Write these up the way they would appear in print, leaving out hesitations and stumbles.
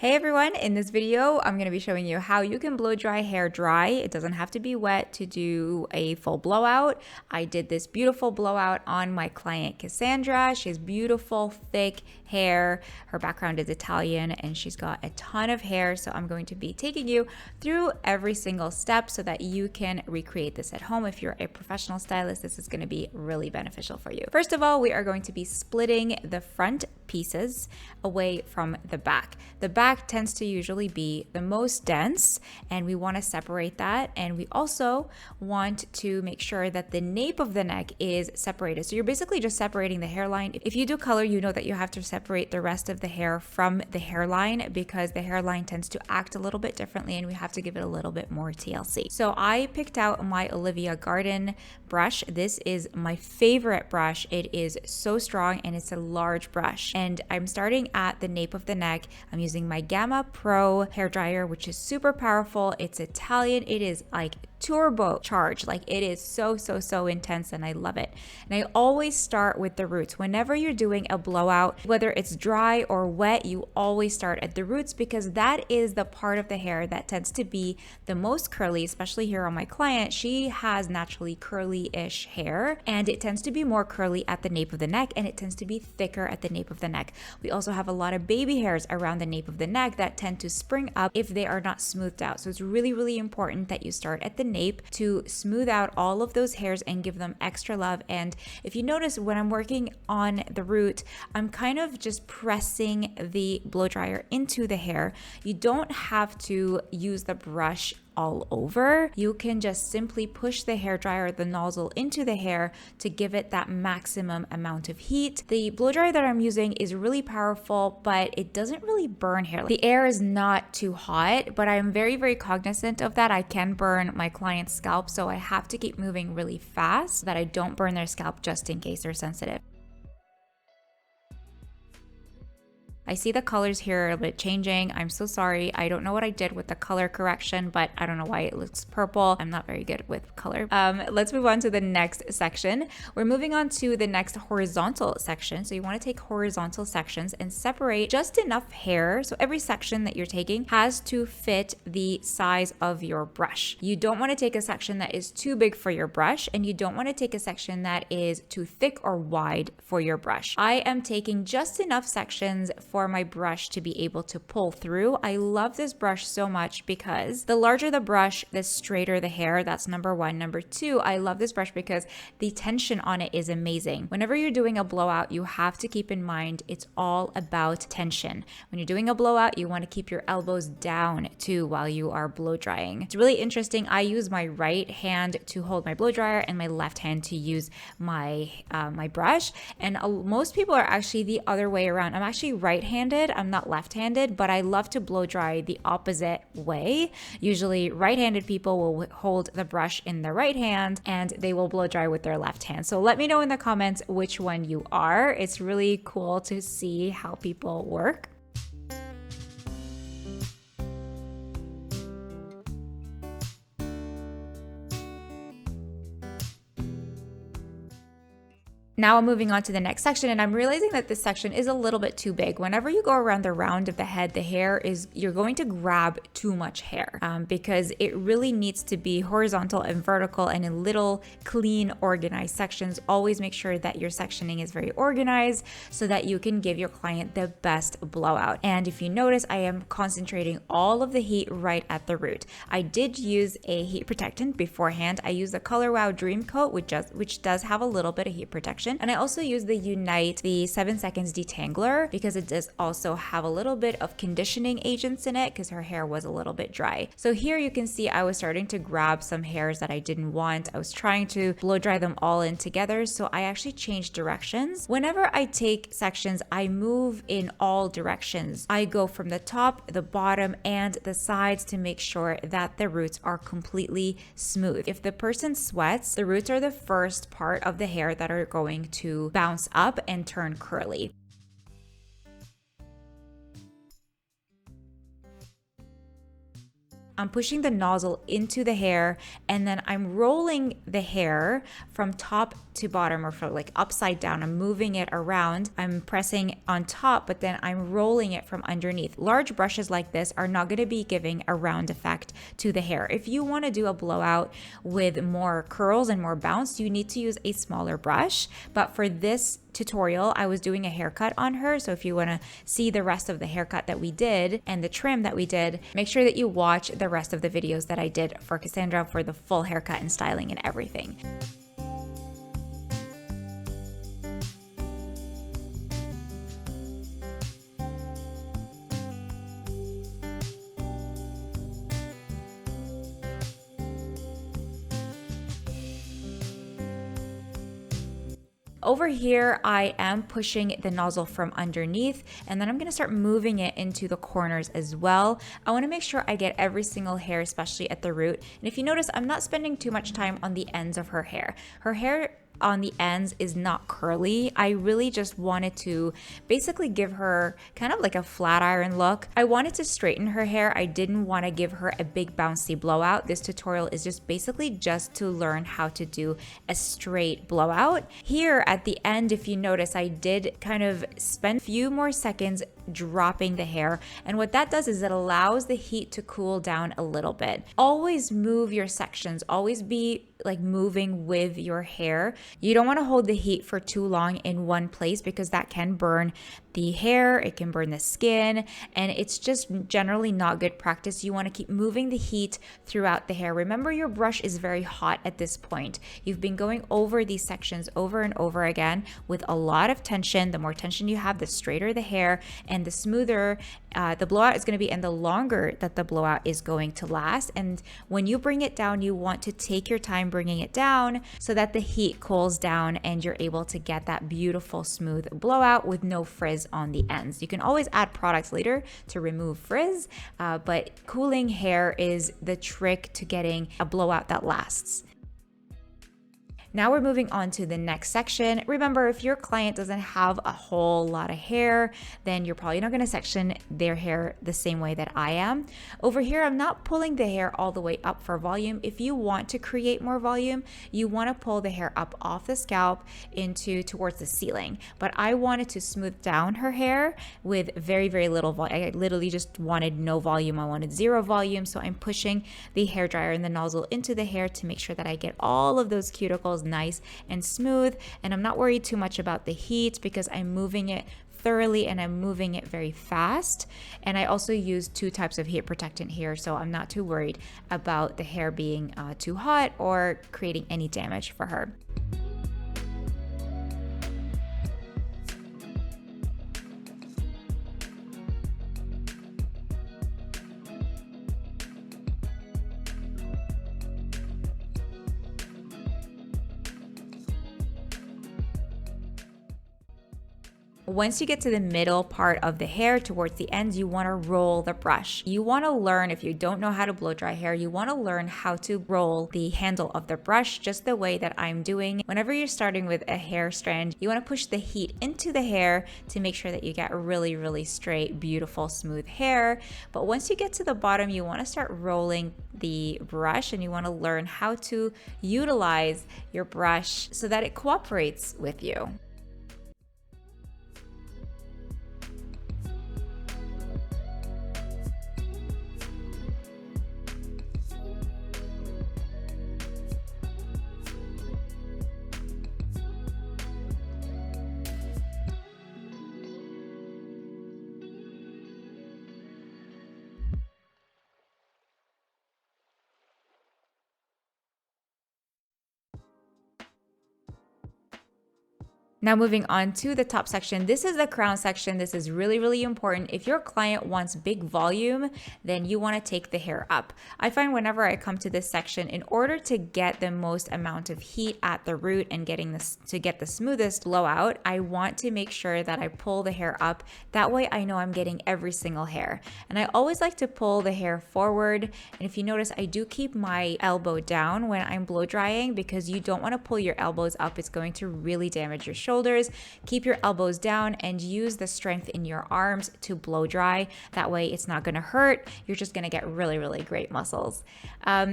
Hey everyone, in this video, I'm going to be showing you how you can blow dry hair dry. It doesn't have to be wet to do a full blowout. I did this beautiful blowout on my client Cassandra. She has beautiful, thick hair. Her background is Italian and she's got a ton of hair. So I'm going to be taking you through every single step so that you can recreate this at home. If you're a professional stylist, this is going to be really beneficial for you. First of all, we are going to be splitting the front pieces away from the back. The back tends to usually be the most dense and we want to separate that, and we also want to make sure that the nape of the neck is separated. So you're basically just separating the hairline. If you do color, you know that you have to separate the rest of the hair from the hairline because the hairline tends to act a little bit differently and we have to give it a little bit more TLC. So I picked out my Olivia Garden brush. This is my favorite brush. It is so strong and it's a large brush. And I'm starting at the nape of the neck. I'm using my Gamma Pro hair dryer, which is super powerful. It's Italian. It is like turbo charged. Like it is so intense and I love it. And I always start with the roots. Whenever you're doing a blowout, whether it's dry or wet, you always start at the roots because that is the part of the hair that tends to be the most curly, especially here on my client. She has naturally curly-ish hair and it tends to be more curly at the nape of the neck and it tends to be thicker at the nape of the neck. We also have a lot of baby hairs around the nape of the neck that tend to spring up if they are not smoothed out. So it's really important that you start at the nape to smooth out all of those hairs and give them extra love. And if you notice, when I'm working on the root, I'm kind of just pressing the blow dryer into the hair. You don't have to use the brush all over. You can just simply push the hair dryer, the nozzle into the hair to give it that maximum amount of heat. The blow dryer that I'm using is really powerful, but it doesn't really burn hair. The air is not too hot, but I'm very cognizant of that. I can burn my client's scalp, so I have to keep moving really fast so that I don't burn their scalp just in case they're sensitive. I see the colors here a little bit changing. I'm so sorry. I don't know what I did with the color correction, but I don't know why it looks purple. I'm not very good with color. Let's move on to the next section. We're moving on to the next horizontal section. So you want to take horizontal sections and separate just enough hair. So every section that you're taking has to fit the size of your brush. You don't want to take a section that is too big for your brush, and you don't want to take a section that is too thick or wide for your brush. I am taking just enough sections for my brush to be able to pull through. I love this brush so much because the larger the brush, the straighter the hair. That's number one. Number two, I love this brush because the tension on it is amazing. Whenever you're doing a blowout, you have to keep in mind it's all about tension. When you're doing a blowout, you want to keep your elbows down too while you are blow drying. It's really interesting. I use my right hand to hold my blow dryer and my left hand to use my my brush. And most people are actually the other way around. I'm actually right-handed. I'm not left-handed, but I love to blow dry the opposite way. Usually right-handed people will hold the brush in the right hand and they will blow dry with their left hand. So let me know in the comments which one you are. It's really cool to see how people work. Now I'm moving on to the next section, and I'm realizing that this section is a little bit too big. Whenever you go around the round of the head, the hair is, you're going to grab too much hair because it really needs to be horizontal and vertical and in little clean organized sections. Always make sure that your sectioning is very organized so that you can give your client the best blowout. And if you notice, I am concentrating all of the heat right at the root. I did use a heat protectant beforehand. I used the Color Wow Dream Coat, which does have a little bit of heat protection. And I also use the Unite, the 7 seconds detangler, because it does also have a little bit of conditioning agents in it because her hair was a little bit dry. So here you can see I was starting to grab some hairs that I didn't want. I was trying to blow dry them all in together. So I actually changed directions. Whenever I take sections, I move in all directions. I go from the top, the bottom, and the sides to make sure that the roots are completely smooth. If the person sweats, the roots are the first part of the hair that are going to bounce up and turn curly. I'm pushing the nozzle into the hair, and then I'm rolling the hair from top to bottom, or from like upside down. I'm moving it around. I'm pressing on top, but then I'm rolling it from underneath. Large brushes like this are not going to be giving a round effect to the hair. If you want to do a blowout with more curls and more bounce, you need to use a smaller brush. But for this tutorial, I was doing a haircut on her. So if you want to see the rest of the haircut that we did and the trim that we did, make sure that you watch the rest of the videos that I did for Cassandra for the full haircut and styling and everything. Over here, I am pushing the nozzle from underneath, and then I'm going to start moving it into the corners as well. I want to make sure I get every single hair, especially at the root. And if you notice, I'm not spending too much time on the ends of her hair. Her hair on the ends is not curly. I really just wanted to basically give her kind of like a flat iron look. I wanted to straighten her hair. I didn't want to give her a big bouncy blowout. This tutorial is just basically just to learn how to do a straight blowout. Here at the end, if you notice, I did kind of spend a few more seconds dropping the hair, and what that does is it allows the heat to cool down a little bit. Always move your sections, always be like moving with your hair. You don't want to hold the heat for too long in one place because that can burn the hair, it can burn the skin, and it's just generally not good practice. You want to keep moving the heat throughout the hair. Remember, your brush is very hot at this point. You've been going over these sections over and over again with a lot of tension. The more tension you have, the straighter the hair and the smoother the blowout is going to be, and the longer that the blowout is going to last. And when you bring it down, you want to take your time bringing it down so that the heat cools down and you're able to get that beautiful smooth blowout with no frizz on the ends. You can always add products later to remove frizz, but cooling hair is the trick to getting a blowout that lasts. Now we're moving on to the next section. Remember, if your client doesn't have a whole lot of hair, then you're probably not going to section their hair the same way that I am. Over here, I'm not pulling the hair all the way up for volume. If you want to create more volume, you want to pull the hair up off the scalp towards the ceiling. But I wanted to smooth down her hair with very, very little volume. I literally just wanted no volume. I wanted zero volume. So I'm pushing the hairdryer and the nozzle into the hair to make sure that I get all of those cuticles nice and smooth, and I'm not worried too much about the heat because I'm moving it thoroughly and I'm moving it very fast. And I also use two types of heat protectant here, so I'm not too worried about the hair being too hot or creating any damage for her. Once you get to the middle part of the hair towards the ends, you want to roll the brush. You want to learn, if you don't know how to blow dry hair, you want to learn how to roll the handle of the brush just the way that I'm doing. Whenever you're starting with a hair strand, you want to push the heat into the hair to make sure that you get really, really straight, beautiful, smooth hair. But once you get to the bottom, you want to start rolling the brush, and you want to learn how to utilize your brush so that it cooperates with you. Now moving on to the top section, this is the crown section. This is really, really important. If your client wants big volume, then you want to take the hair up. I find whenever I come to this section, in order to get the most amount of heat at the root and to get the smoothest blowout, I want to make sure that I pull the hair up. That way I know I'm getting every single hair. And I always like to pull the hair forward. And if you notice, I do keep my elbow down when I'm blow drying because you don't want to pull your elbows up. It's going to really damage your shoulder shoulders. Keep your elbows down and use the strength in your arms to blow dry. That way it's not gonna hurt. You're just gonna get really, really great muscles.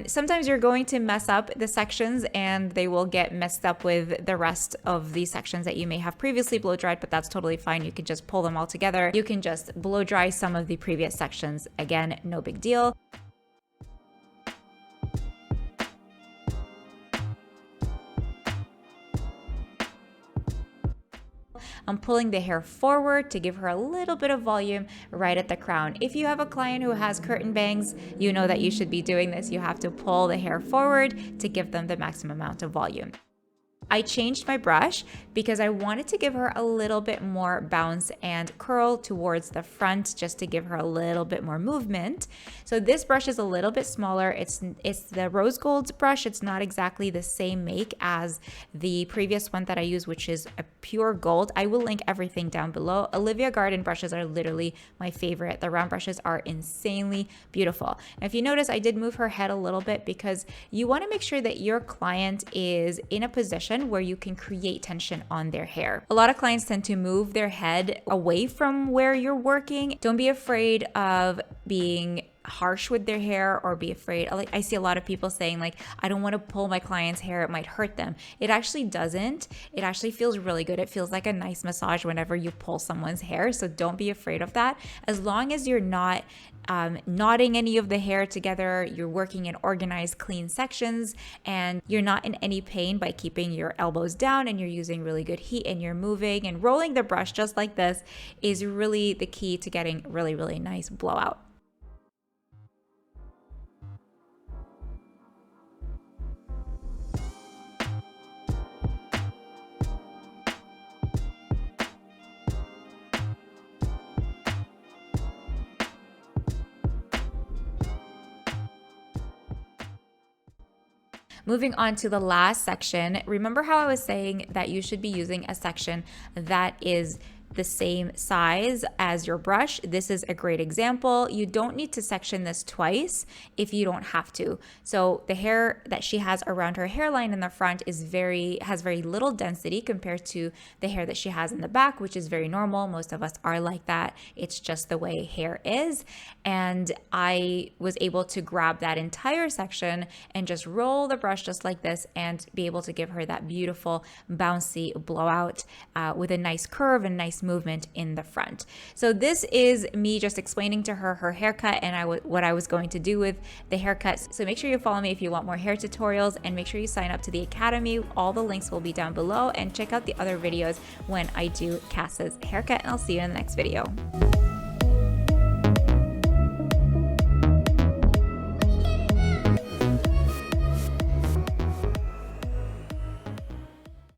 Sometimes you're going to mess up the sections and they will get messed up with the rest of the sections that you may have previously blow dried, but that's totally fine. You can just pull them all together. You can just blow dry some of the previous sections. Again, no big deal. I'm pulling the hair forward to give her a little bit of volume right at the crown. If you have a client who has curtain bangs, you know that you should be doing this. You have to pull the hair forward to give them the maximum amount of volume. I changed my brush because I wanted to give her a little bit more bounce and curl towards the front, just to give her a little bit more movement. So this brush is a little bit smaller. It's the rose gold brush. It's not exactly the same make as the previous one that I use, which is a pure gold. I will link everything down below. Olivia Garden brushes are literally my favorite. The round brushes are insanely beautiful. And if you notice, I did move her head a little bit because you want to make sure that your client is in a position where you can create tension on their hair. A lot of clients tend to move their head away from where you're working. Don't be afraid of being harsh with their hair or be afraid. Like, I see a lot of people saying like, I don't want to pull my client's hair, it might hurt them. It actually doesn't. It actually feels really good. It feels like a nice massage whenever you pull someone's hair. So don't be afraid of that. As long as you're not knotting any of the hair together, you're working in organized, clean sections, and you're not in any pain by keeping your elbows down and you're using really good heat and you're moving and rolling the brush just like this is really the key to getting really, really nice blowout. Moving on to the last section, remember how I was saying that you should be using a section that is the same size as your brush? This is a great example. You don't need to section this twice if you don't have to. So the hair that she has around her hairline in the front has very little density compared to the hair that she has in the back, which is very normal. Most of us are like that. It's just the way hair is. And I was able to grab that entire section and just roll the brush just like this and be able to give her that beautiful bouncy blowout with a nice curve and nice movement in the front. So this is me just explaining to her her haircut and what I was going to do with the haircuts. So make sure you follow me if you want more hair tutorials, and make sure you sign up to the Academy. All the links will be down below, and check out the other videos when I do Cass's haircut, and I'll see you in the next video.